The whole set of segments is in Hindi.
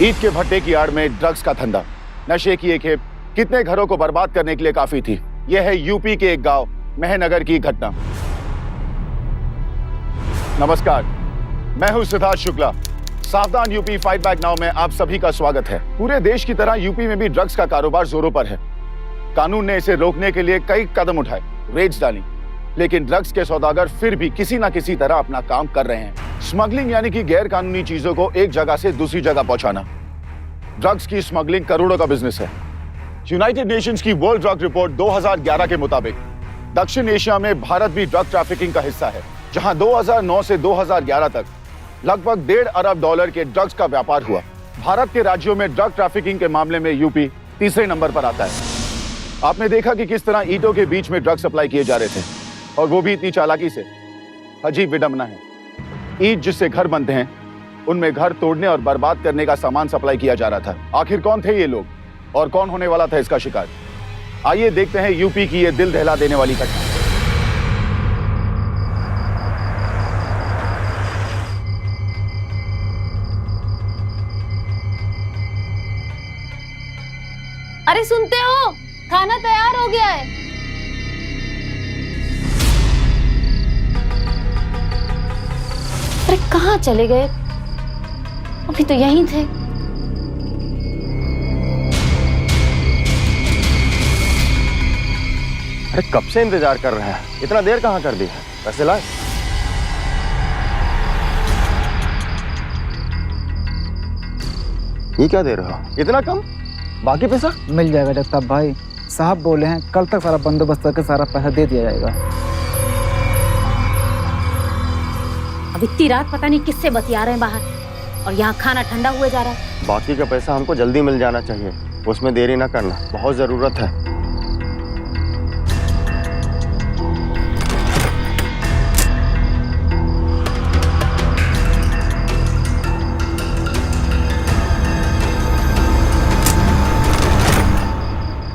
ईद के भट्टे की आड़ में ड्रग्स का धंधा, नशे की एक खेप कितने घरों को बर्बाद करने के लिए काफी थी। यह है यूपी के एक गांव मेहनगर की घटना। नमस्कार, मैं हूं सिद्धार्थ शुक्ला। सावधान यूपी फाइट बैक नाउ में आप सभी का स्वागत है। पूरे देश की तरह यूपी में भी ड्रग्स का कारोबार जोरों पर है। कानून ने इसे रोकने के लिए कई कदम उठाए, रेड्स डाली, लेकिन ड्रग्स के सौदागर फिर भी किसी न किसी तरह अपना काम कर रहे हैं। स्मगलिंग यानी कि गैर कानूनी चीजों को एक जगह से दूसरी जगह पहुंचाना। ड्रग्स की स्मगलिंग करोड़ों का बिजनेस है। यूनाइटेड नेशंस की वर्ल्ड ड्रग रिपोर्ट 2011 के मुताबिक दक्षिण एशिया में भारत भी ड्रग ट्रैफिकिंग का हिस्सा है, जहां 2009 से 2011 तक लगभग $1.5 अरब के ड्रग्स का व्यापार हुआ। भारत के राज्यों में ड्रग ट्रैफिकिंग के मामले में यूपी तीसरे नंबर पर आता है। आपने देखा कि किस तरह ईंटों के बीच में ड्रग सप्लाई किए जा रहे थे, और वो भी इतनी चालाकी से। अजीब विडंबना है, ईंट जिससे घर बनते हैं उनमें घर तोड़ने और बर्बाद करने का सामान सप्लाई किया जा रहा था। आखिर कौन थे ये लोग और कौन होने वाला था इसका शिकार? आइए देखते हैं यूपी की ये दिल दहला देने वाली घटना। अरे सुनते हो, खाना तैयार हो गया है। अरे कहाँ चले गए? अभी तो यहीं थे। अरे कब से इंतजार कर रहे हैं, इतना देर कहाँ कर दी है? पैसे लाए? ये क्या दे रहे हो? इतना कम? बाकी पैसा मिल जाएगा जगताप भाई। साहब बोले हैं कल तक सारा बंदोबस्त करके सारा पैसा दे दिया जाएगा। अब इतनी रात पता नहीं किससे बतिया रहे हैं बाहर, और यहाँ खाना ठंडा हुए जा रहा है। बाकी का पैसा हमको जल्दी मिल जाना चाहिए, उसमें देरी ना करना, बहुत जरूरत है।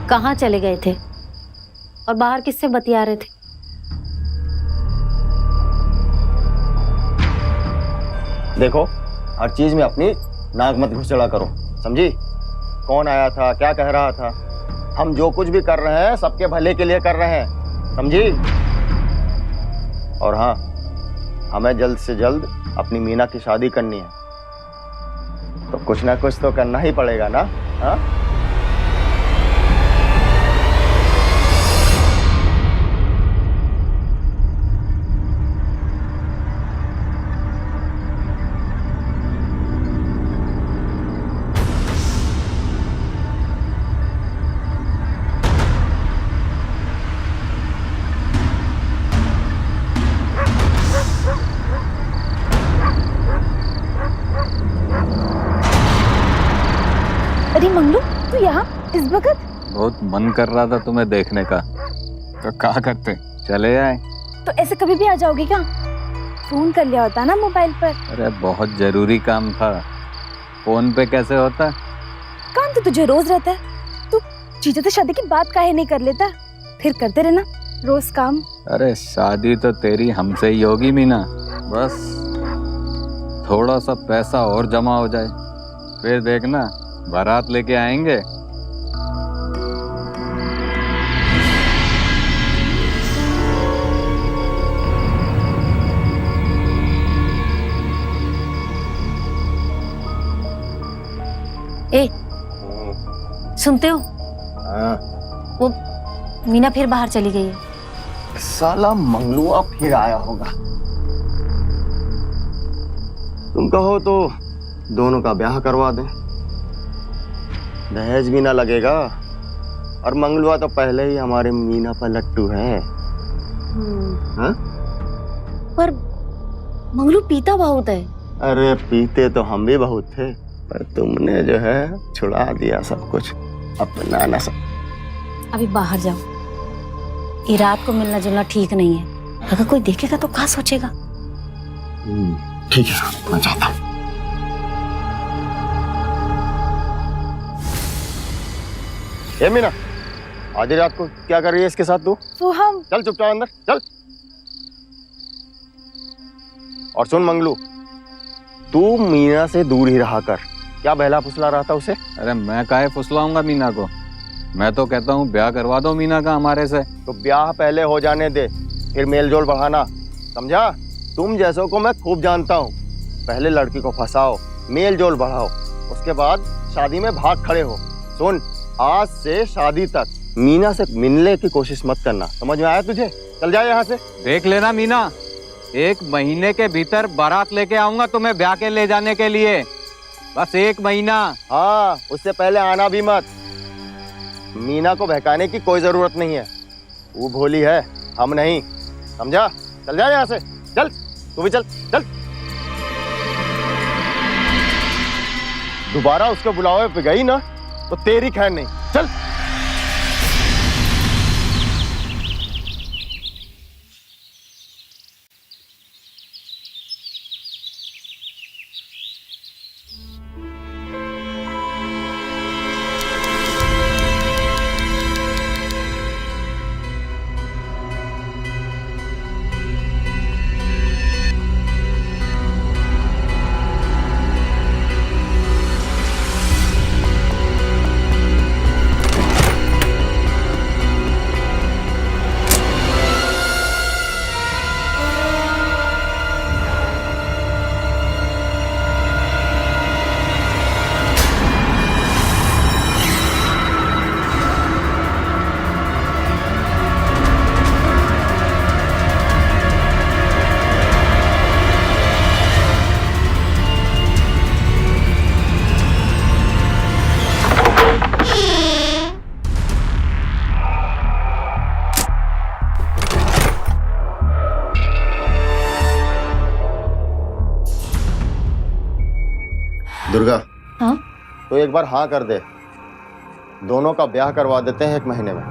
कहाँ चले गए थे और बाहर किससे बतिया रहे थे? देखो, हर चीज में अपनी नाक मत घुसड़ा करो, समझी? कौन आया था, क्या कह रहा था? हम जो कुछ भी कर रहे हैं सबके भले के लिए कर रहे हैं, समझी? और हाँ, हमें जल्द से जल्द अपनी मीना की शादी करनी है, तो कुछ ना कुछ तो करना ही पड़ेगा ना? हाँ? अरे मंगलू, तू यहाँ इस वक्त? बहुत मन कर रहा था तुम्हें देखने का, तो क्या करते, चले आए। तो ऐसे कभी भी आ जाओगे क्या? फोन कर लिया होता ना मोबाइल पर। अरे बहुत जरूरी काम था, फोन पे कैसे होता? काम तो तुझे रोज रहता है। तू जीजा से शादी की बात काहे नहीं कर लेता? फिर करते रहना रोज काम। अरे शादी तो तेरी हमसे ही होगी मीना, बस थोड़ा सा पैसा और जमा हो जाए, फिर देखना बारात लेके आएंगे। ए, सुनते हो? हाँ। वो मीना फिर बाहर चली गई है। साला मंगलुआ फिर आया होगा। तुम कहो तो दोनों का ब्याह करवा दें, दहेज भी ना लगेगा, और मंगलुआ तो पहले ही हमारे मीना पर लट्टू है। हाँ? पर मंगलू पीता बहुत है। अरे पीते तो हम भी बहुत थे, पर तुमने जो है छुड़ा दिया सब कुछ, अपना ना सब। अभी बाहर जाओ, ये रात को मिलना जुलना ठीक नहीं है। अगर कोई देखेगा तो क्या सोचेगा? ठीक है, मैं जाता हूँ। ए मीना, आज रात को क्या कर रही है इसके साथ तू? वो हम चल चुपचाप अंदर चल। और सुन मंगलू, तू मीना से दूर ही रहा कर, क्या बहला फुसला रहा था उसे? अरे मैं काहे फुसलाऊंगा मीना को? मैं तो कहता हूँ ब्याह करवा दो मीना का हमारे से। तो ब्याह पहले हो जाने दे, फिर मेल जोल बढ़ाना, समझा? तुम जैसों को मैं खूब जानता हूँ। पहले लड़की को फंसाओ, मेल जोल बढ़ाओ, उसके बाद शादी में भाग खड़े हो। सुन, आज से शादी तक मीना से मिलने की कोशिश मत करना, समझ में आया तुझे? चल जाए यहाँ से। देख लेना मीना, 1 महीने के भीतर बारात लेके आऊंगा तुम्हें ब्याह के ले जाने के लिए। बस 1 महीना। हाँ, उससे पहले आना भी मत। मीना को बहकाने की कोई जरूरत नहीं है, वो भोली है, हम नहीं, समझा? चल जा यहाँ से, चल, तू भी चल, चल। दोबारा उसके बुलावे पे गई ना तो तेरी खैर नहीं, चल। दुर्गा, हाँ? तो एक बार हाँ कर दे, दोनों का ब्याह करवा देते हैं 1 महीने में।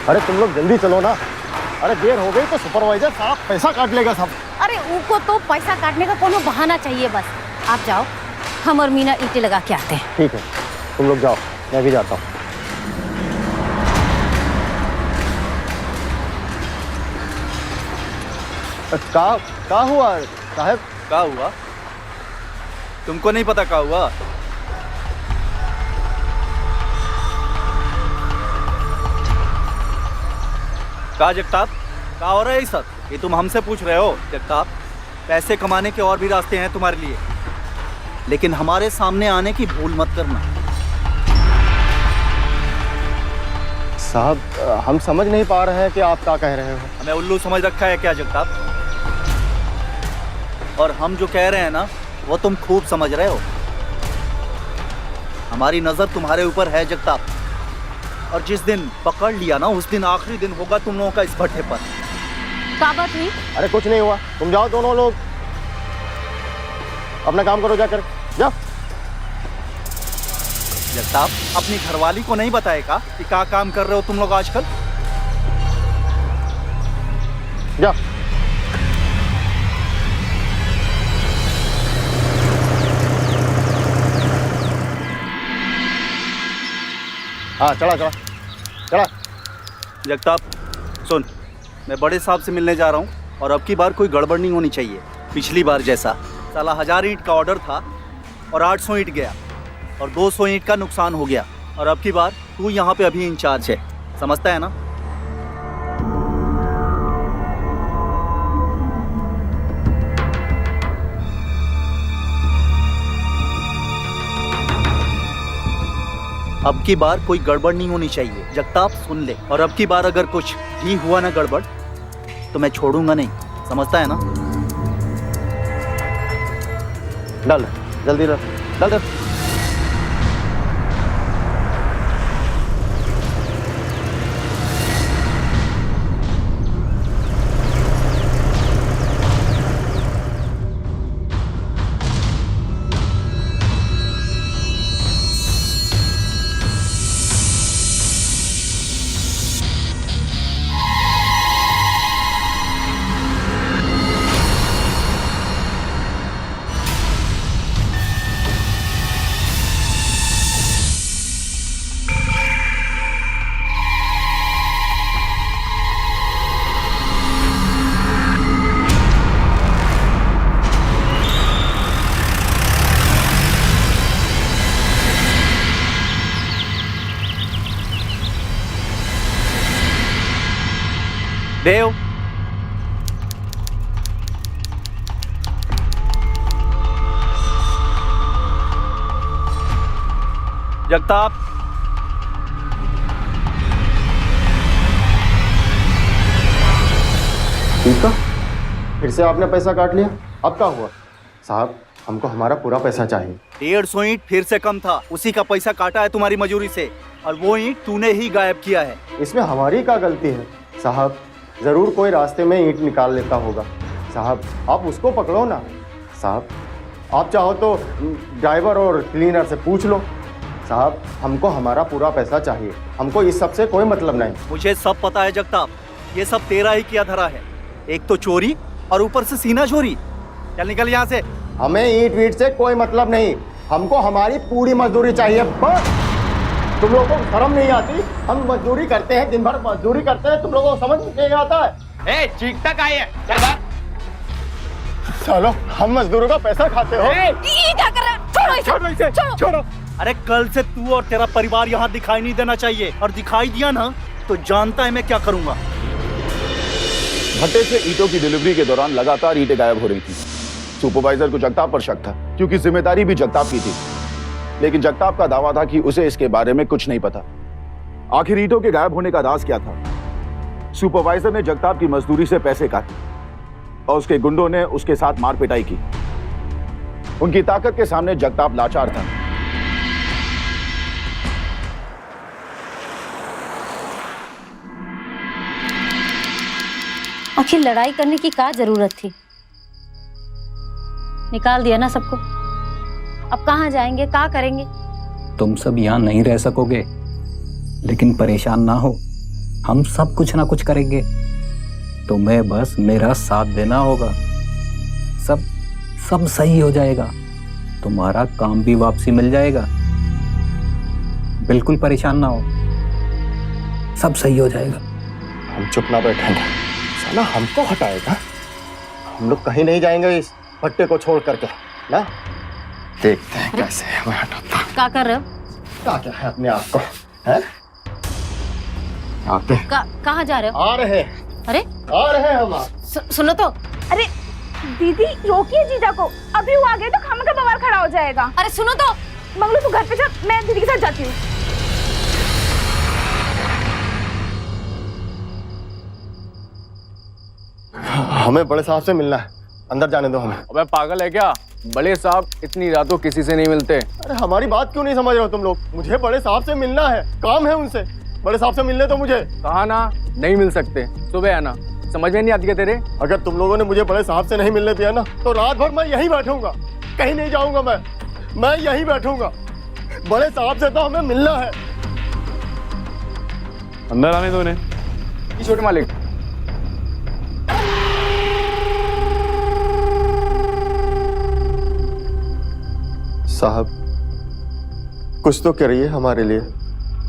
अरे तुम लोग जल्दी चलो ना, अरे देर हो गई तो सुपरवाइजर साहब पैसा काट लेगा सब। अरे उनको तो पैसा काटने का कोनो बहाना चाहिए बस। आप जाओ, हम और मीना ईंटें लगा के आते हैं। ठीक है, तुम लोग जाओ, मैं भी जाता हूँ। का हुआ साहब? क्या हुआ? तुमको नहीं पता क्या हुआ? का जगताप, क्या हो रहा है ये सब? ये तुम हमसे पूछ रहे हो? जगताप, पैसे कमाने के और भी रास्ते हैं तुम्हारे लिए, लेकिन हमारे सामने आने की भूल मत करना। साहब, हम समझ नहीं पा रहे हैं कि आप क्या कह रहे हो। हमें उल्लू समझ रखा है क्या जगताप? और हम जो कह रहे हैं ना, वो तुम खूब समझ रहे हो। हमारी नजर तुम्हारे ऊपर है जगताप, और जिस दिन पकड़ लिया ना, उस दिन आखिरी दिन होगा तुम लोगों का इस भट्टे पर। क्या बात हुई? अरे कुछ नहीं हुआ, तुम जाओ दोनों लोग, अपना काम करो जाकर, जाओ। जगताप, अपनी घरवाली को नहीं बताएगा कि क्या काम कर रहे हो तुम लोग आजकल? जाओ। हाँ, चला चला चला। जगताप सुन, मैं बड़े साहब से मिलने जा रहा हूँ, और अब की बार कोई गड़बड़ नहीं होनी चाहिए। पिछली बार जैसा साला 1000 ईंट का ऑर्डर था और 800 ईंट गया, और 200 ईंट का नुकसान हो गया। और अब की बार तू यहाँ पे अभी इंचार्ज है, समझता है ना? अब की बार कोई गड़बड़ नहीं होनी चाहिए, जगताप सुन ले। और अब की बार अगर कुछ भी हुआ ना गड़बड़, तो मैं छोड़ूंगा नहीं, समझता है ना? डाल जल्दी, डाल डाल डाल। देव, जगताप, ठीक है, फिर से आपने पैसा काट लिया। अब क्या हुआ? साहब, हमको हमारा पूरा पैसा चाहिए। 150 ईंट फिर से कम था, उसी का पैसा काटा है तुम्हारी मजूरी से, और वो ईंट तूने ही गायब किया है। इसमें हमारी क्या गलती है? साहब, जरूर कोई रास्ते में ईंट निकाल लेता होगा। साहब, आप उसको पकड़ो ना। साहब, आप चाहो तो ड्राइवर और क्लीनर से पूछ लो। साहब, हमको हमारा पूरा पैसा चाहिए, हमको इस सब से कोई मतलब नहीं। मुझे सब पता है जगताप, ये सब तेरा ही किया धरा है। एक तो चोरी और ऊपर से सीना चोरी। चल निकल यहाँ से। हमें ईंट वीट से कोई मतलब नहीं, हमको हमारी पूरी मजदूरी चाहिए बस। तुम लोगों को शर्म नहीं आती? हम मजदूरी करते हैं, दिन भर मजदूरी करते हैं, तुम लोगों को समझ नहीं आता है? ए, चीखता का है? चल बाहर। चलो, हम मजदूरों का पैसा खाते हो। ये क्या कर रहा है? छोड़ो इसे, छोड़ो इसे, छोड़ो। अरे कल से तू और तेरा परिवार यहाँ दिखाई नहीं देना चाहिए, और दिखाई दिया ना तो जानता है मैं क्या करूंगा। भट्टे से ईंटों की डिलीवरी के दौरान लगातार ईंटें गायब हो रही थी। सुपरवाइजर को जगताप पर शक था, क्योंकि जिम्मेदारी भी जगताप की थी। लेकिन जगताप का दावा था कि उसे इसके बारे में कुछ नहीं पता। आखिर ईंटों के गायब होने का राज क्या था? सुपरवाइजर ने जगताप की मजदूरी से पैसे काटे और उसके गुंडों ने उसके साथ मार पिटाई की। उनकी ताकत के सामने जगताप लाचार था। आखिर लड़ाई करने की क्या जरूरत थी? निकाल दिया ना सबको। अब कहाँ जाएंगे, क्या करेंगे? तुम सब यहाँ नहीं रह सकोगे, लेकिन परेशान ना हो, हम सब कुछ ना कुछ करेंगे। तुम्हें बस मेरा साथ देना होगा, सब सही हो जाएगा। तुम्हारा काम भी वापसी मिल जाएगा। बिल्कुल परेशान ना हो, सब सही हो जाएगा। हम चुप ना बैठेंगे, साला हमको हटाएगा। हम लोग कहीं नहीं जाएंगे इस भट्टे को छोड़ करके ना। देखते हैं कैसे मैं हटाता। क्या कर रहे हो? क्या है अपने आप को, हैं? आते हैं। कहाँ जा रहे हो? आ रहे हैं। अरे आ रहे हैं हम। सुनो तो। अरे दीदी, रोकिए जीजा को। अभी वो आ गए तो खाने का बवाल खड़ा हो जाएगा। अरे सुनो तो। मंगलू, तू घर पे जा, मैं दीदी के साथ जाती हूँ। हमें बड़े साहब से मिलना है, अंदर जाने दो हमें। अबे पागल है क्या? बड़े साहब इतनी रातों किसी से नहीं मिलते। अरे हमारी बात क्यों नहीं समझ रहे हो तुम लोग? मुझे बड़े साहब से मिलना है, काम है उनसे। बड़े साहब से मिलने तो मुझे। कहा ना नहीं मिल सकते, सुबह आना। समझ में नहीं आती क्या तेरे? अगर तुम लोगों ने मुझे बड़े साहब से नहीं मिलने दिया ना, तो रात भर मैं यहीं बैठूंगा, कहीं नहीं जाऊंगा। मैं यहीं बैठूंगा। बड़े साहब से तो हमें मिलना है। अंदर आने दो इन्हें। छोटे मालिक, साहब, कुछ तो करिए हमारे लिए।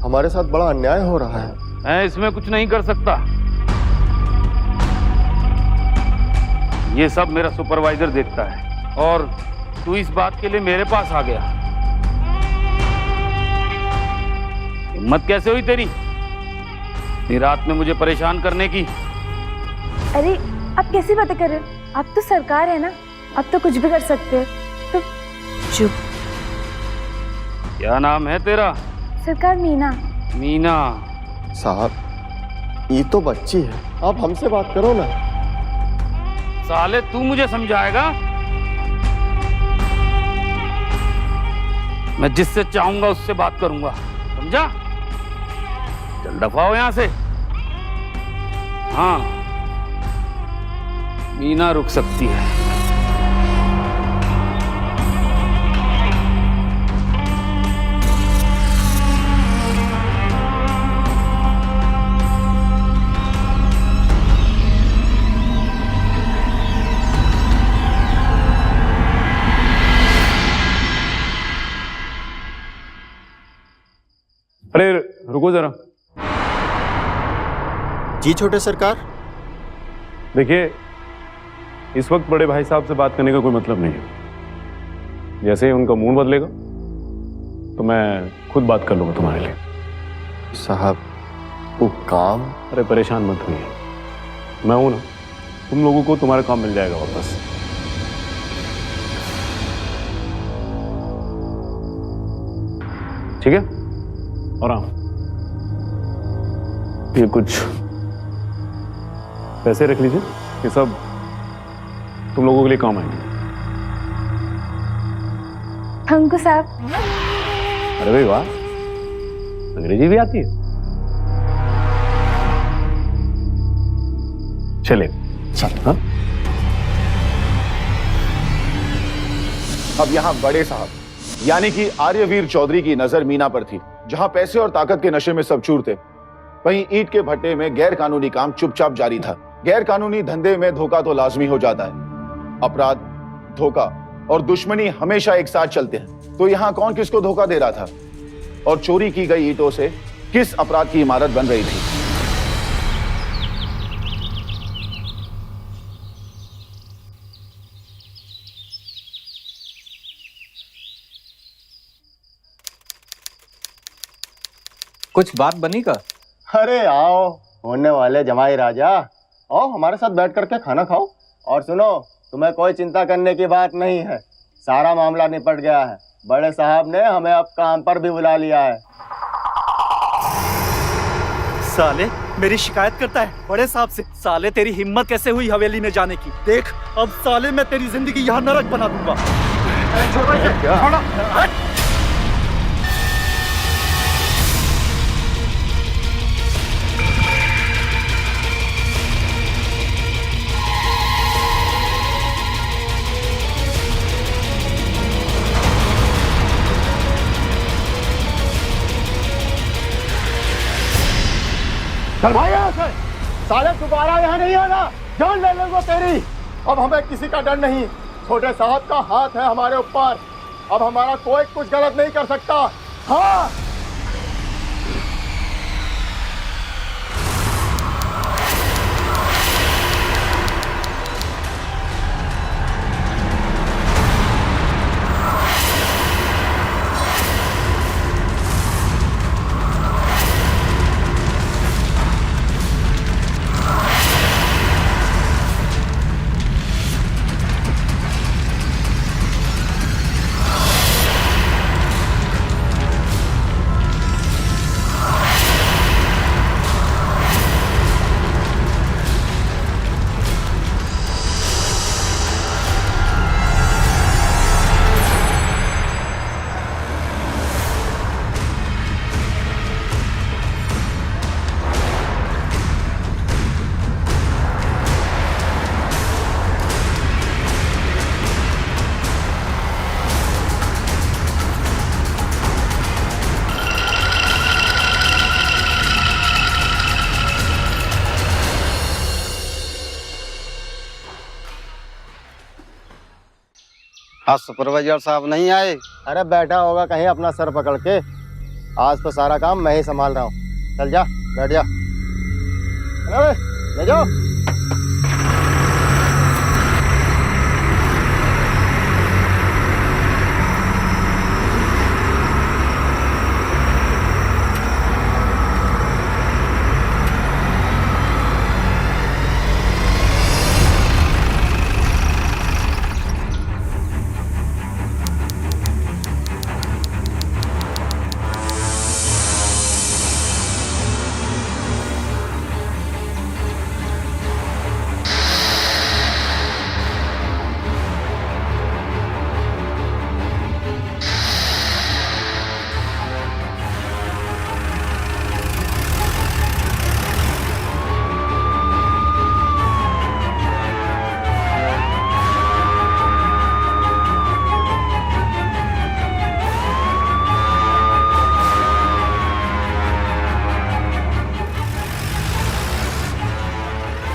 हमारे साथ बड़ा अन्याय हो रहा है। मैं इसमें कुछ नहीं कर सकता। ये सब मेरा सुपरवाइजर देखता है, और तू इस बात के लिए मेरे पास आ गया। हिम्मत कैसे हुई तेरी इतनी रात में मुझे परेशान करने की? अरे आप कैसी बातें कर रहे हो? आप तो सरकार है ना, आप तो कुछ भी कर सकते हो। तो चुप। क्या नाम है तेरा? सरकार मीना। मीना? साहब, ये तो बच्ची है, आप हमसे बात करो ना। साले तू मुझे समझाएगा? मैं जिससे चाहूंगा उससे बात करूंगा, समझा? चल दफा हो यहां से। हाँ, मीना रुक सकती है। अरे रुको जरा। जी छोटे सरकार। देखिए, इस वक्त बड़े भाई साहब से बात करने का कोई मतलब नहीं है। जैसे ही उनका मूड बदलेगा तो मैं खुद बात कर लूंगा तुम्हारे लिए। साहब, वो काम। अरे परेशान मत होइए, मैं हूं ना, तुम लोगों को तुम्हारा काम मिल जाएगा वापस। ठीक है? और हाँ, ये कुछ पैसे रख लीजिए, ये सब तुम लोगों के लिए काम आएंगे। थैंक यू साहब। अरे भाई वाह, अंग्रेजी भी आती है। चले चल। हाँ? अब यहाँ बड़े साहब यानी कि आर्यवीर चौधरी की नजर मीना पर थी, जहां पैसे और ताकत के नशे में सब चूर थे। वहीं ईंट के भट्टे में गैर कानूनी काम चुपचाप जारी था। गैर कानूनी धंधे में धोखा तो लाजमी हो जाता है। अपराध, धोखा और दुश्मनी हमेशा एक साथ चलते हैं। तो यहाँ कौन किसको धोखा दे रहा था और चोरी की गई ईंटों से किस अपराध की इमारत बन रही थी? कुछ बात बनी का? अरे आओ होने वाले जमाई राजा, आओ हमारे साथ बैठ करके खाना खाओ। और सुनो, तुम्हें कोई चिंता करने की बात नहीं है, सारा मामला निपट गया है। बड़े साहब ने हमें अब काम पर भी बुला लिया है। साले मेरी शिकायत करता है बड़े साहब से। साले तेरी हिम्मत कैसे हुई हवेली में जाने की? देख अब साले मैं तेरी जिंदगी यहाँ नरक बना दूंगा। चल भाई यहाँ से, साले दोबारा यहाँ नहीं आना, जान ले लेंगे तेरी। अब हमें किसी का डर नहीं, छोटे साहब का हाथ है हमारे ऊपर। अब हमारा कोई कुछ गलत नहीं कर सकता। हाँ आज सुपरवाइजर साहब नहीं आए? अरे बैठा होगा कहीं अपना सर पकड़ के। आज तो सारा काम मैं ही संभाल रहा हूँ। चल जा, बैठ जा। अरे ले जाओ।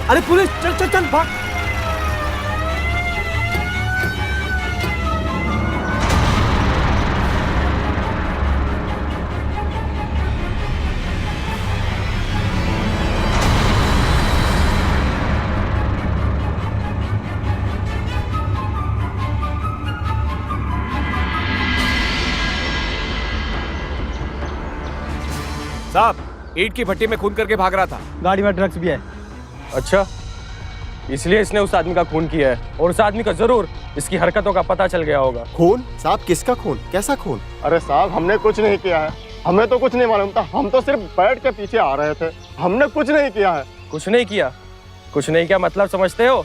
अरे पुलिस, चल चल चल भाग। साहब, ईंट की भट्टी में खून करके भाग रहा था। गाड़ी में ड्रग्स भी है। अच्छा, इसलिए इसने उस आदमी का खून किया है और उस आदमी को जरूर इसकी हरकतों का पता चल गया होगा। खून? साहब किसका खून? कैसा खून? अरे साहब हमने कुछ नहीं किया है, हमें तो कुछ नहीं मालूम था, हम तो सिर्फ बैठ के पीछे आ रहे थे, हमने कुछ नहीं किया है। कुछ नहीं किया? कुछ नहीं किया मतलब समझते हो?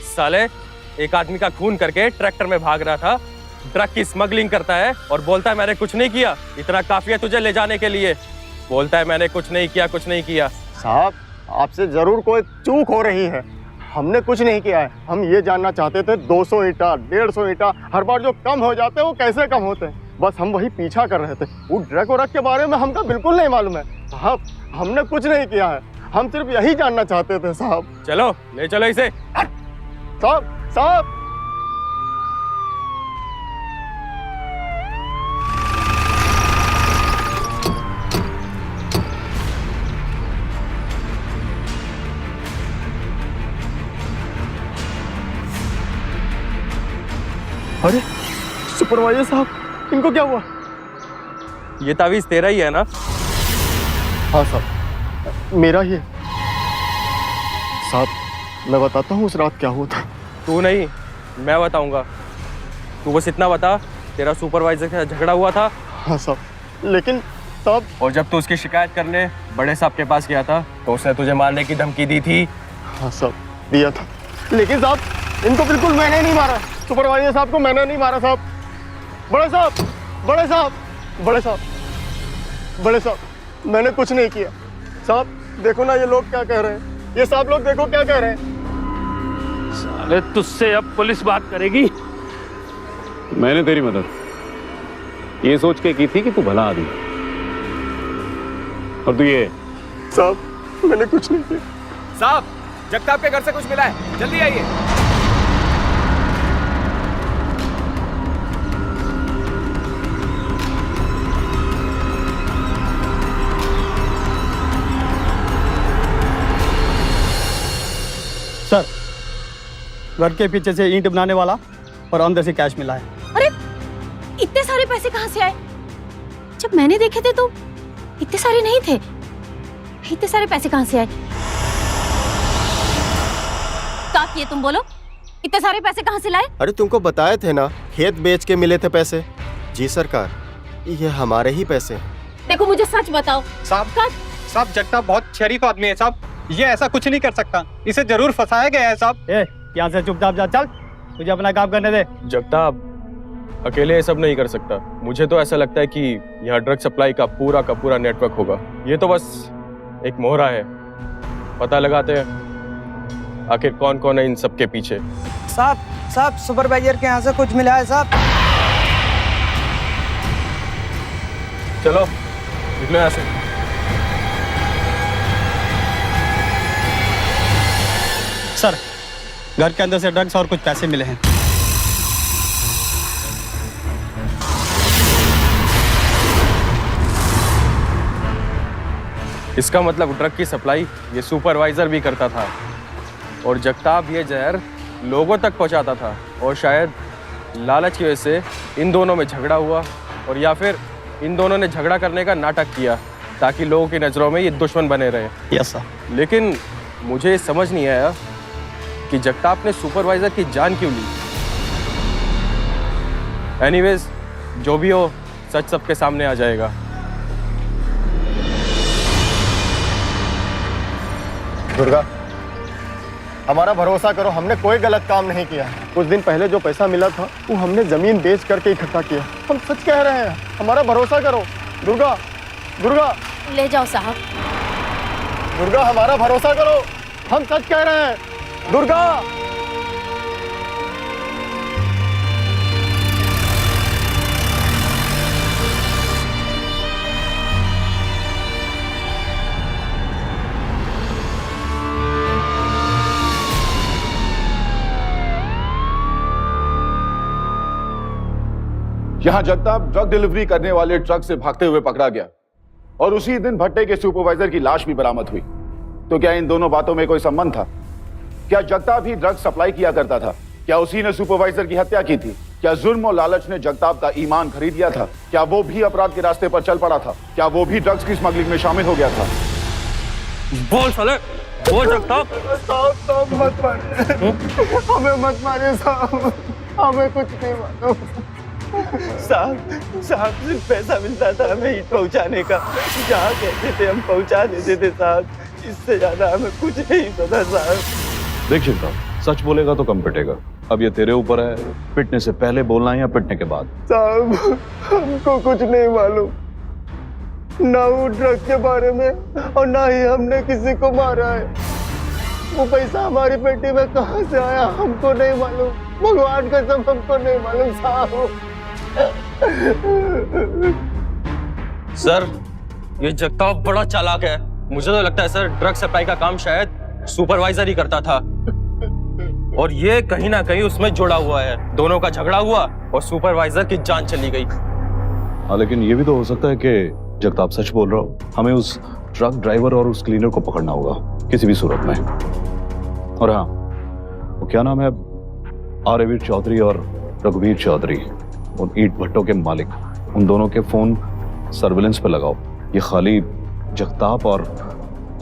साले एक आदमी का खून करके ट्रैक्टर में भाग रहा था, ड्रग की स्मगलिंग करता है और बोलता है मैंने कुछ नहीं किया। इतना काफी है तुझे ले जाने के लिए? बोलता है मैंने कुछ नहीं किया, कुछ नहीं किया। साहब आपसे जरूर कोई चूक हो रही है, हमने कुछ नहीं किया है। हम ये जानना चाहते थे 200 ईंटा 150 ईंटा हर बार जो कम हो जाते हैं वो कैसे कम होते हैं, बस हम वही पीछा कर रहे थे। वो ड्रग और के बारे में हमको बिल्कुल नहीं मालूम है साहब, हमने कुछ नहीं किया है, हम सिर्फ यही जानना चाहते थे साहब। चलो ले चलो इसे। साहब साहब अरे सुपरवाइजर साहब इनको क्या हुआ? ये तावीज तेरा ही है ना? हाँ साहब मेरा ही है। साहब मैं बताता हूँ उस रात क्या हुआ था। तू नहीं, मैं बताऊंगा। तू बस इतना बता, तेरा सुपरवाइजर के साथ झगड़ा हुआ था? हाँ साहब, लेकिन साहब। और जब तू उसकी शिकायत करने बड़े साहब के पास गया था तो उसने तुझे मारने की धमकी दी थी? हाँ साहब दिया था, लेकिन साहब इनको बिल्कुल मैंने नहीं मारा, सुपरवाइजर साहब को मैंने नहीं मारा साहब। बड़े साहब बड़े साहब बड़े साहब बड़े साहब मैंने कुछ नहीं किया साहब। देखो ना ये लोग क्या कह रहे हैं, ये साहब लोग देखो क्या कह रहे हैं। साले तुझसे अब पुलिस बात करेगी। मैंने तेरी मदद ये सोच के की थी कि तू भला आदमी, और तू ये। साहब मैंने कुछ नहीं किया। साहब जगताप के घर से कुछ मिला है, जल्दी आइए। सर घर के पीछे से ईंट बनाने वाला और अंदर से कैश मिला है। अरे इतने सारे पैसे कहाँ से आए? जब मैंने देखे थे तो इतने सारे नहीं थे। इतने सारे पैसे कहाँ से आए? क्या किए तुम, बोलो? इतने सारे पैसे कहाँ से लाए? अरे तुमको बताए थे ना, खेत बेच के मिले थे पैसे। जी सरकार, ये हमारे ही पैसे हैं। देखो मुझे सच बताओ। साहब जगताप बहुत शरीफ आदमी है साहब, ये ऐसा कुछ नहीं कर सकता, इसे जरूर फंसाया गया है साहब। यहाँ से चुपचाप जा, चल तुझे अपना काम करने दे। जगताप अकेले ये सब नहीं कर सकता। मुझे तो ऐसा लगता है कि यहाँ ड्रग सप्लाई का पूरा नेटवर्क होगा। ये तो बस एक मोहरा है, पता लगाते हैं आखिर कौन कौन है इन सब के पीछे। साहब सुपरवाइजर के यहाँ से कुछ मिला है साहब। चलो निकलो यहाँ से। सर घर के अंदर से ड्रग्स और कुछ पैसे मिले हैं। इसका मतलब ड्रग की सप्लाई ये सुपरवाइजर भी करता था और जगताप ये जहर लोगों तक पहुंचाता था, और शायद लालच की वजह से इन दोनों में झगड़ा हुआ, और या फिर इन दोनों ने झगड़ा करने का नाटक किया ताकि लोगों की नज़रों में ये दुश्मन बने रहे। Yes sir. लेकिन मुझे समझ नहीं आया कि जगताप ने सुपरवाइजर की जान क्यों ली। एनीवेज जो भी हो, सच सबके सामने आ जाएगा। दुर्गा हमारा भरोसा करो, हमने कोई गलत काम नहीं किया। कुछ दिन पहले जो पैसा मिला था वो हमने जमीन बेच करके इकट्ठा किया। हम सच कह रहे हैं, हमारा भरोसा करो। दुर्गा दुर्गा ले जाओ साहब। दुर्गा हमारा भरोसा करो, हम सच कह रहे हैं। दुर्गा यहां जगताप ड्रग डिलीवरी करने वाले ट्रक से भागते हुए पकड़ा गया और उसी दिन भट्टे के सुपरवाइजर की लाश भी बरामद हुई। तो क्या इन दोनों बातों में कोई संबंध था? क्या जगताप ही ड्रग सप्लाई किया करता था? क्या उसी ने सुपरवाइजर की हत्या की थी? क्या जुर्म और लालच ने जगताप का ईमान खरीद लिया था? क्या वो भी अपराध के रास्ते पर चल पड़ा था? क्या वो भी ड्रग्स की स्मगलिंग में शामिल हो गया था? बोल साले, बोल जगताप। मत मारिए, हमें मत मारिए साहब, हमें कुछ नहीं मालूम। साहब सिर्फ पैसा मिलता था हमें ईट पहुंचाने का, जहाँ कहते थे हम पहुंचा देते थे साहब, इससे ज्यादा हमें कुछ नहीं पता साहब। देख चिंता, सच बोलेगा तो कम पिटेगा। अब ये तेरे ऊपर है, पिटने से पहले बोलना है या पिटने के बाद। साहब हमको कुछ नहीं मालूम, ना वो ड्रग के बारे में और ना ही हमने किसी को मारा है। वो पैसा हमारी पेटी में कहाँ से आया हमको नहीं मालूम, भगवान का सब हमको नहीं मालूम साहब। सर ये जगताप बड़ा चालाक है। मुझे तो लगता है सर ड्रग सप्लाई का काम शायद सुपरवाइजर ही करता था, और ये कहीं ना कहीं उसमें जुड़ा हुआ है। दोनों का झगड़ा हुआ और सुपरवाइजर की जान चली गई। हाँ, लेकिन ये भी तो हो सकता है कि जगताप सच बोल रहा हो। हमें उस ट्रक ड्राइवर और उस क्लीनर को पकड़ना होगा किसी भी सूरत में। और हाँ, वो क्या नाम है, आर्यवीर चौधरी और रघुवीर चौधरी, उन ईंट भट्टों के मालिक, उन दोनों के फोन सर्विलेंस पे लगाओ। ये खाली जगताप और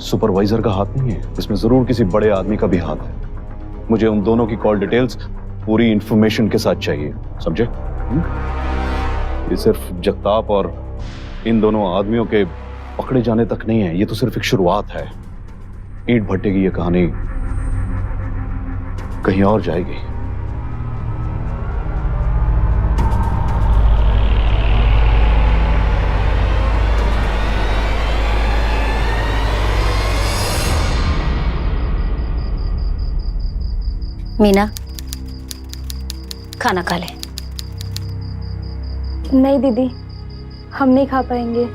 सुपरवाइजर का हाथ नहीं है, इसमें जरूर किसी बड़े आदमी का भी हाथ है। मुझे उन दोनों की कॉल डिटेल्स पूरी इंफॉर्मेशन के साथ चाहिए, समझे? ये सिर्फ जगताप और इन दोनों आदमियों के पकड़े जाने तक नहीं है, ये तो सिर्फ एक शुरुआत है। ईंट भट्टे की ये कहानी कहीं और जाएगी। मीना खाना खा ले। नहीं दीदी, हम नहीं खा पाएंगे।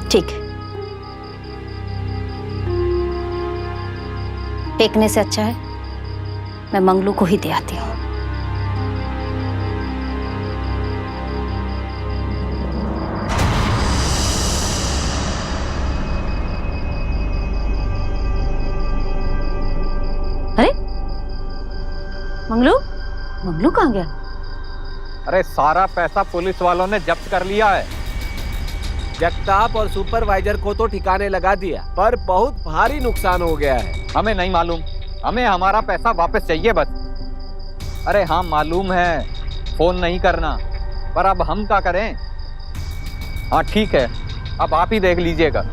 ठीक है, फेंकने से अच्छा है मैं मंगलू को ही दे आती हूँ। अरे मंगलू, मंगलू कहाँ गया? अरे सारा पैसा पुलिस वालों ने जब्त कर लिया है। जगताप और सुपरवाइजर को तो ठिकाने लगा दिया, पर बहुत भारी नुकसान हो गया है। हमें नहीं मालूम, हमें हमारा पैसा वापस चाहिए बस। अरे हाँ मालूम है फोन नहीं करना, पर अब हम क्या करें? हाँ ठीक है, अब आप ही देख लीजिएगा।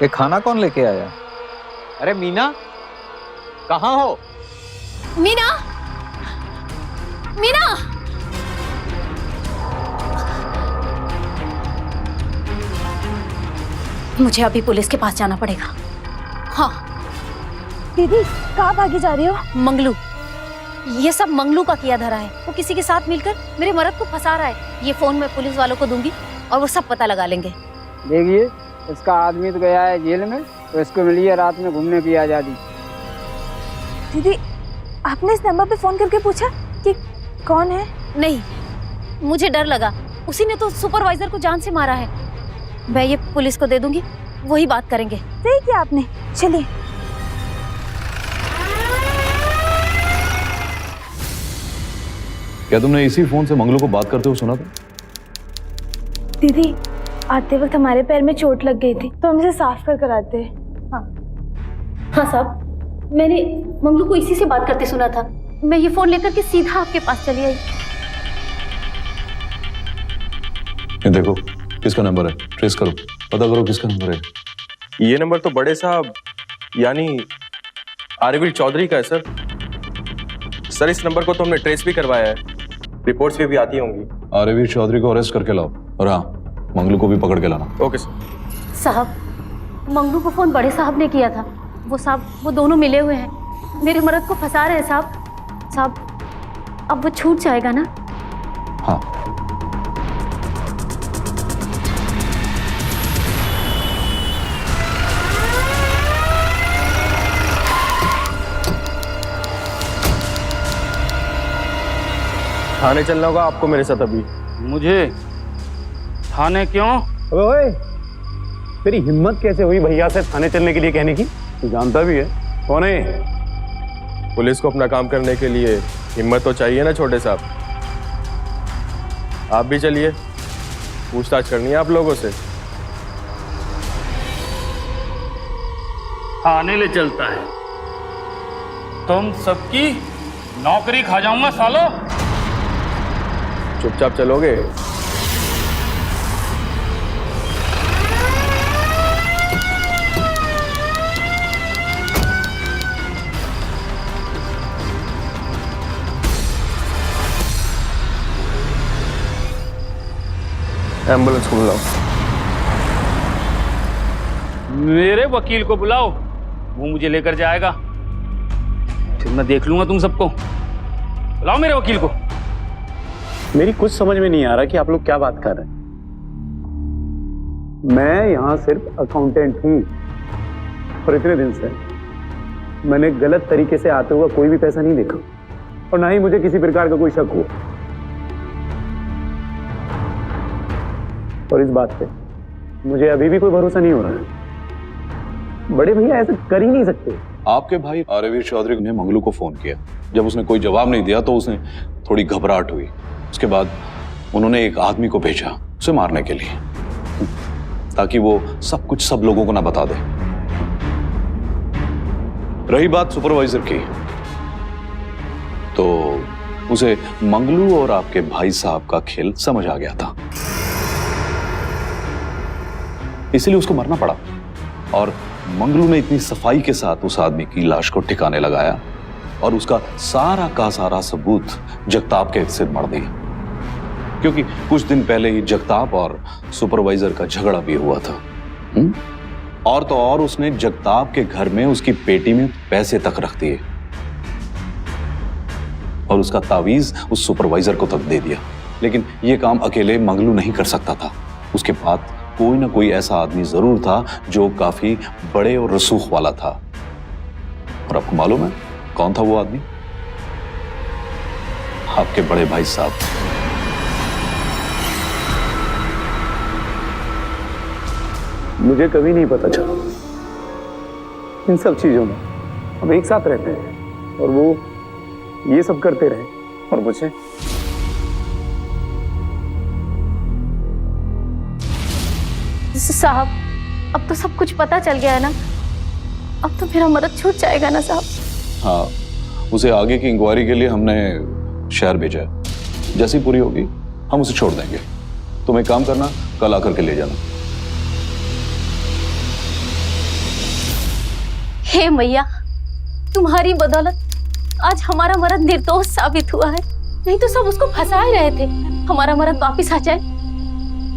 ये खाना कौन लेके आया? अरे मीना कहाँ हो? मीना, मीना! मुझे अभी पुलिस के पास जाना पड़ेगा। हाँ दीदी, कहाँ भागी जा रही हो? मंगलू, ये सब मंगलू का किया धरा है। वो किसी के साथ मिलकर मेरे मर्द को फंसा रहा है। ये फोन मैं पुलिस वालों को दूंगी और वो सब पता लगा लेंगे। देखिए, इसका आदमी तो गया है जेल में, तो इसको मिली है रात में घूमने की आज़ादी। दीदी, आपने इस नंबर पे फोन करके पूछा कि कौन है? नहीं, मुझे डर लगा। उसी ने तो सुपरवाइजर को जान से मारा है। मैं ये पुलिस को दे दूंगी, वही बात करेंगे। सही किया आपने, चलिए। क्या तुमने इसी फोन से मंगलू को बात करते हुए सुना था? दीदी, आते वक्त हमारे पैर में चोट लग गई थी, तो हम इसे साफ कर आते। हाँ साहब, मैंने मंगलू को इसी से बात करते सुना था। मैं ये फोन लेकर के सीधा आपके पास चली आई। ये देखो, किसका नंबर है, ट्रेस करो, पता करो किसका नंबर है। ये नंबर तो बड़े साहब यानी आर्यवीर चौधरी का है सर। सर इस नंबर को तो हमने ट्रेस भी करवाया है, रिपोर्ट्स भी आती होंगी। आर्यवीर चौधरी को अरेस्ट करके लाओ, और हाँ मंगलू को भी पकड़ के लाना। Okay sir. साहब, मंगलू को फोन बड़े साहब ने किया था। वो दोनों मिले हुए हैं, मेरे मर्द को फंसा रहे हैं साहब। अब वो छूट जाएगा ना? हाँ। थाने चलना होगा आपको मेरे साथ अभी। मुझे थाने क्यों? ओए, तेरी हिम्मत कैसे हुई भैया से थाने चलने के लिए कहने की? तू जानता भी है कौन है? पुलिस को अपना काम करने के लिए हिम्मत तो चाहिए ना छोटे साहब। आप भी चलिए, पूछताछ करनी है आप लोगों से। थाने ले चलता है? तुम सबकी नौकरी खा जाऊंगा सालो। चुपचाप चलोगे? एम्बुलेंस को बुलाओ। मेरे वकील को बुलाओ, वो मुझे लेकर जाएगा, फिर मैं देख लूंगा तुम सबको। बुलाओ मेरे वकील को। मेरी कुछ समझ में नहीं आ रहा कि आप लोग क्या बात कर रहे हैं। मैं यहाँ सिर्फ अकाउंटेंट हूँ और इतने दिन से मैंने गलत तरीके से आते हुए कोई भी पैसा नहीं देखा और ना ही मुझे किसी प्रकार का कोई शक हुआ। और इस बात पे मुझे अभी भी कोई भरोसा नहीं हो रहा है। बड़े भैया ऐसा कर ही नहीं सकते। आपके भाई आर्यवीर चौधरी ने मंगलू को फोन किया। जब उसने कोई जवाब नहीं दिया तो उसने थोड़ी घबराहट हुई। उसके बाद उन्होंने एक आदमी को भेजा उसे मारने के लिए, ताकि वो सब कुछ सब लोगों को ना बता दे। रही बात सुपरवाइजर की, तो उसे मंगलू और आपके भाई साहब का खेल समझ आ गया था, इसलिए उसको मरना पड़ा। और मंगलू ने इतनी सफाई के साथ उस आदमी की लाश को ठिकाने लगाया और उसका सारा का सारा सबूत जगताप के सिर मर दिया, क्योंकि कुछ दिन पहले ही जगताप और सुपरवाइजर का झगड़ा भी हुआ था। और तो और उसने जगताप के घर में उसकी पेटी में पैसे तक रख दिए और उसका तावीज उस सुपरवाइजर को तक दे दिया। लेकिन यह काम अकेले मंगलू नहीं कर सकता था, उसके बाद कोई ना कोई ऐसा आदमी जरूर था जो काफी बड़े और रसूख वाला था। और आपको मालूम है कौन था वो आदमी? आपके बड़े भाई साहब। मुझे कभी नहीं पता चला इन सब चीजों में। हम एक साथ रहते हैं और वो ये सब करते रहे और मुझे साहब, अब तो सब कुछ पता चल गया है ना, अब तो मेरा मदद छूट जाएगा ना साहब? हाँ, उसे आगे की इंक्वायरी के लिए हमने शहर भेजा है। जैसी पूरी होगी हम उसे छोड़ देंगे। तुम एक काम करना, कल आकर के ले जाना। हे मैया, तुम्हारी बदौलत आज हमारा मर्द निर्दोष साबित हुआ है। नहीं तो सब उसको फंसा ही रहे थे। हमारा मर्द वापिस आ जाए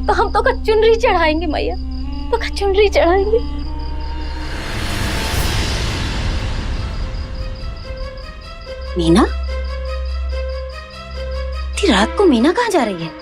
तो हम तो का चुनरी चढ़ाएंगे मैया, तो का चुनरी चढ़ाएंगे। मीना, इतनी रात को मीना कहाँ जा रही है?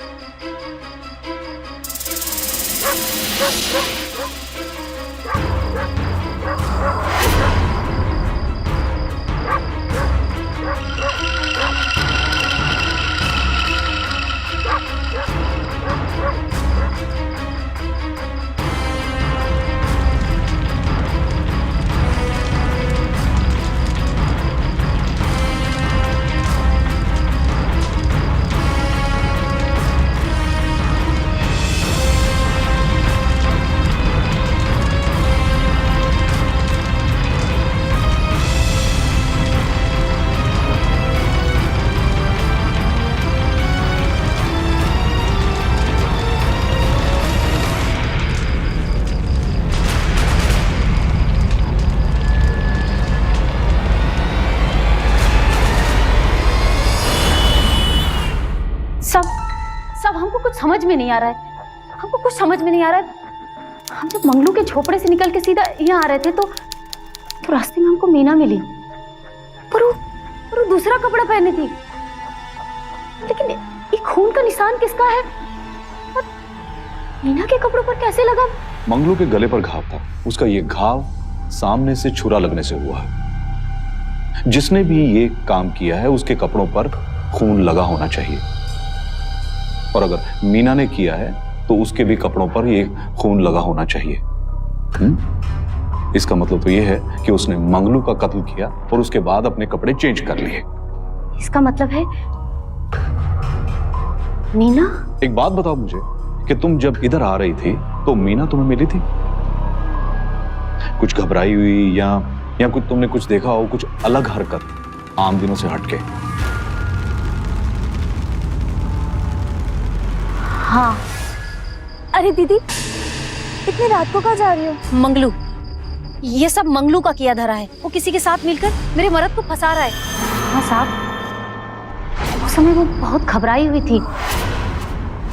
सब हमको कुछ समझ में नहीं आ रहा है। हमको कुछ समझ में नहीं आ रहा है। हम जब मंगलू के झोपड़े से निकल के सीधा यहाँ आ रहे थे तो रास्ते में हमको मीना मिली, पर वो दूसरा कपड़ा पहने थी। लेकिन ये खून का निशान किसका है और मीना के कपड़ों पर कैसे लगा? मंगलू के गले पर घाव था। उसका ये घाव सामने से छुरा लगने से हुआ है। जिसने भी ये काम किया है उसके कपड़ों पर खून लगा होना चाहिए, और अगर मीना ने किया है तो उसके भी कपड़ों पर ये खून लगा होना चाहिए। इसका मतलब तो ये है कि उसने मंगलू का कत्ल किया और उसके बाद अपने कपड़े चेंज कर लिए। इसका मतलब है मीना। एक बात बताओ मुझे कि तुम जब इधर आ रही थी तो मीना तुम्हें मिली थी? कुछ घबराई हुई या कुछ तुमने कुछ देखा हो, कुछ अलग हरकत आम दिनों से हटके? हाँ। अरे दीदी, इतनी रात को कहाँ जा रही हो? मंगलू, ये सब मंगलू का किया धरा है। वो किसी के साथ मिलकर मेरे मर्द को फंसा रहा है। हाँ साहब, उस समय वो बहुत घबराई हुई थी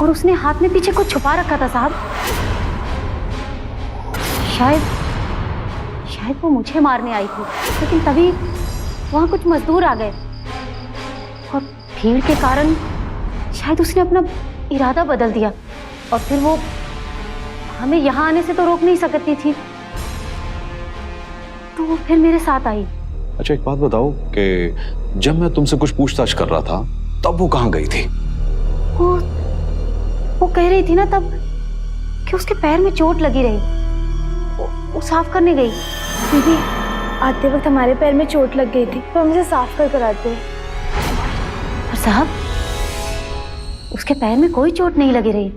और उसने हाथ में पीछे कुछ छुपा रखा था साहब। शायद वो मुझे मारने आई थी, लेकिन तभी वहां कुछ मजदूर आ गए और भीड़ के कारण शायद उसने अपना इरादा बदल दिया और फिर वो हमें यहाँ आने से तो रोक नहीं सकती थी, तो वो फिर मेरे साथ आई। अच्छा, एक बात बताओ कि जब मैं तुमसे कुछ पूछताछ कर रहा था तब वो कहाँ गई थी? वो कह रही थी ना तब कि उसके पैर में चोट लगी रही, वो साफ करने गई। दीदी, आते वक्त हमारे पैर में चोट लग गई थी तो हम इसे साफ कर आते हैं। पर साहब, उसके पैर में कोई चोट नहीं लगी रही।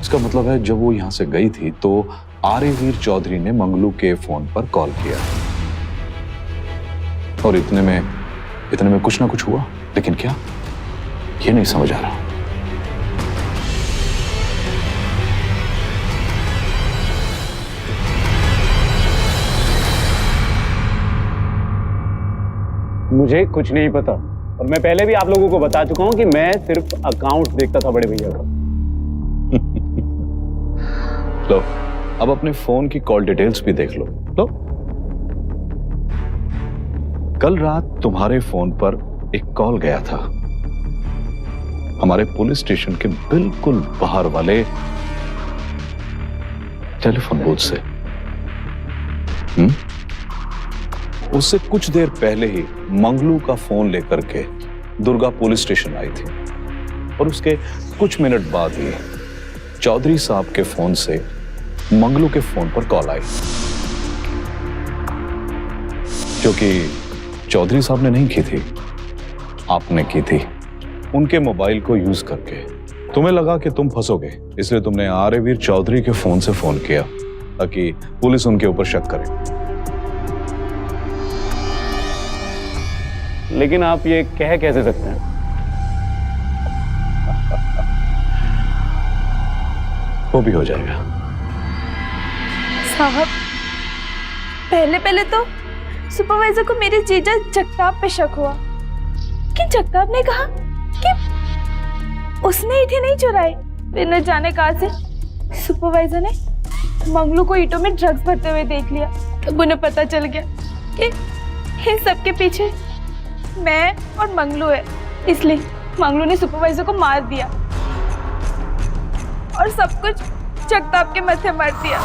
इसका मतलब है जब वो यहाँ से गई थी तो आर्यवीर चौधरी ने मंगलू के फोन पर कॉल किया और इतने में कुछ ना कुछ हुआ, लेकिन क्या, ये नहीं समझ आ रहा। मुझे कुछ नहीं पता और मैं पहले भी आप लोगों को बता चुका हूं कि मैं सिर्फ अकाउंट देखता था बड़े भैया का। लो, अब अपने फोन की कॉल डिटेल्स भी देख लो। कल रात तुम्हारे फोन पर एक कॉल गया था हमारे पुलिस स्टेशन के बिल्कुल बाहर वाले टेलीफोन बूथ से। उससे कुछ देर पहले ही मंगलू का फोन लेकर के दुर्गा पुलिस स्टेशन आई थी और उसके कुछ मिनट बाद ही चौधरी साहब के फोन से मंगलू के फोन पर कॉल आई, जो कि चौधरी साहब ने नहीं की थी, आपने की थी। उनके मोबाइल को यूज करके तुम्हें लगा कि तुम फंसोगे, इसलिए तुमने आर्यवीर चौधरी के फोन से फोन किया ताकि पुलिस उनके ऊपर शक करे। लेकिन आप ये कह कैसे सकते हैं? वो भी हो जाएगा साहब। पहले तो सुपरवाइजर को मेरे जीजा जगताप पे शक हुआ कि जगताप ने कहा कि उसने ईंटें नहीं चुराई। फिर न जाने कहां से सुपरवाइजर ने मंगलू को ईंटों में ड्रग्स भरते हुए देख लिया। तब उन्हें पता चल गया कि इन सबके पीछे मैं और मंगलू है, इसलिए मंगलू ने सुपरवाइजर को मार दिया और सब कुछ जगताप के माथे मार दिया।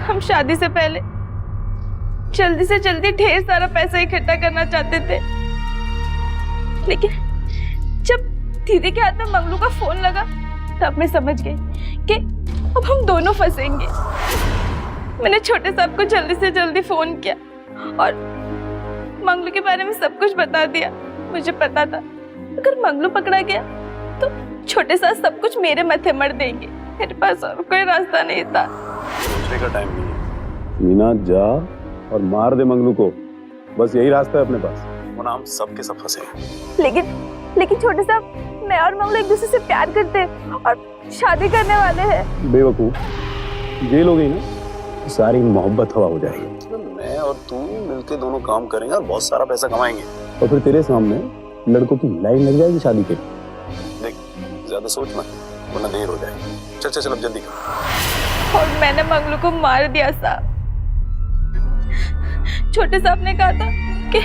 हम शादी से पहले जल्दी से जल्दी ढेर सारा पैसा इकट्ठा करना चाहते थे, लेकिन जब दीदी के हाथ में मंगलू का फोन लगा तब मैं समझ गई कि अब हम दोनों फंसेंगे। मैंने छोटे साहब को जल्दी से जल्दी फोन किया और मंगलू के बारे में सब कुछ बता दिया। मुझे पता था अगर मंगलू पकड़ा गया तो छोटे साहब सब कुछ मेरे माथे मर देंगे। मेरे पास और कोई रास्ता नहीं था। सोचने का टाइम नहीं है। मीना, जा और मार दे मंगलू को, बस यही रास्ता है अपने पास, वरना हम सब के सब फंसे हैं। लेकिन छोटे साहब, मैं और मंगलू एक दूसरे से प्यार करते हैं और शादी करने वाले हैं। बेवकूफ, जेल हो गई ना, सारी मोहब्बत हवा हो जाएगी। मैं और तू मिलके दोनों काम करेंगे और बहुत सारा पैसा कमाएंगे और फिर तेरे सामने लड़कों की लाइन लग जाएगी शादी के। देख, ज्यादा सोच मत, वरना देर हो जाएगी। चल चल चल अब जल्दी कर। और मैंने मंगलू को मार दिया साहब। छोटे साहब ने कहा था कि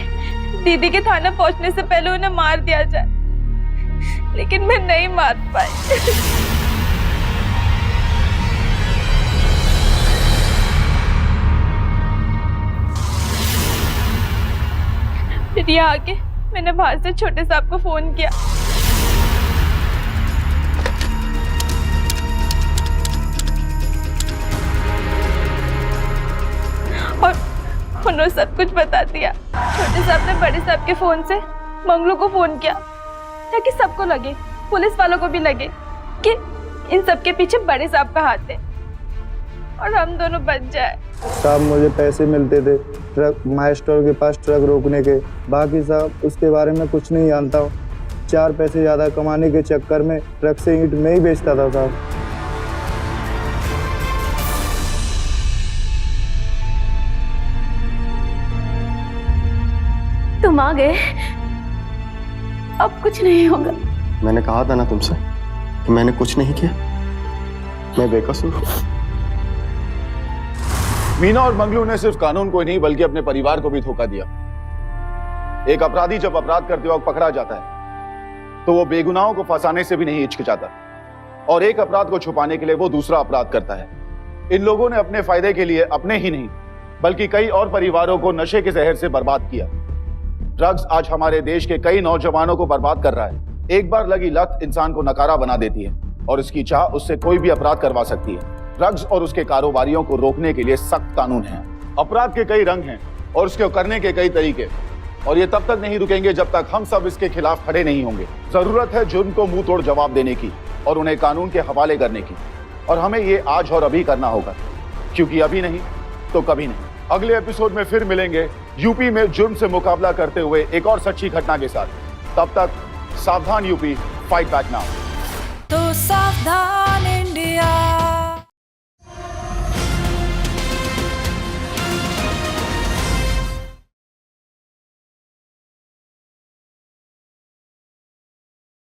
दीदी के थाने पहुंचने से पहले उन्हें मार दिया जाए, लेकिन मैं नहीं मार पाई। फिर यहाँ आके मैंने बाहर से छोटे साहब को फोन किया। और उन्होंने सब कुछ बता दिया। छोटे साहब ने बड़े साहब के फोन से मंगलू को फोन किया ताकि सबको लगे, पुलिस वालों को भी लगे कि इन सब के पीछे बड़े साहब का हाथ है और हम दोनों बच जाए। साहब मुझे पैसे मिलते थे ट्रक माइस्टर के पास ट्रक रोकने के, बाकी साहब उसके बारे में कुछ नहीं जानता हूँ। 4 पैसे ज्यादा कमाने के चक्कर में ट्रक से ईंट में ही बेचता था साहब। तुम आ गए, अब कुछ नहीं होगा। मैंने कहा था ना तुमसे कि मैंने कुछ नहीं किया, मैं बेकसूर हूँ। मीना और मंगलू ने सिर्फ कानून को ही नहीं बल्कि अपने परिवार को भी धोखा दिया। एक अपराधी जब अपराध करते वक्त पकड़ा जाता है तो वो बेगुनाहों को फंसाने से भी नहीं हिचकिचाता, और एक अपराध को छुपाने के लिए वो दूसरा अपराध करता है। इन लोगों ने अपने फायदे के लिए अपने ही नहीं बल्कि कई और परिवारों को नशे के जहर से बर्बाद किया। ड्रग्स आज हमारे देश के कई नौजवानों को बर्बाद कर रहा है। एक बार लगी लत इंसान को नकारा बना देती है और इसकी चाह उससे कोई भी अपराध करवा सकती है। ड्रग्स और उसके कारोबारियों को रोकने के लिए सख्त कानून है। अपराध के कई रंग हैं और उसके करने के कई तरीके, और ये तब तक नहीं रुकेंगे जब तक हम सब इसके खिलाफ खड़े नहीं होंगे। जरूरत है जुर्म को मुंह तोड़ जवाब देने की और उन्हें कानून के हवाले करने की, और हमें ये आज और अभी करना होगा, क्योंकि अभी नहीं तो कभी नहीं। अगले एपिसोड में फिर मिलेंगे यूपी में जुर्म से मुकाबला करते हुए एक और सच्ची घटना के साथ। तब तक सावधान यूपी, फाइट बैक नाउ। तो सावधान इंडिया।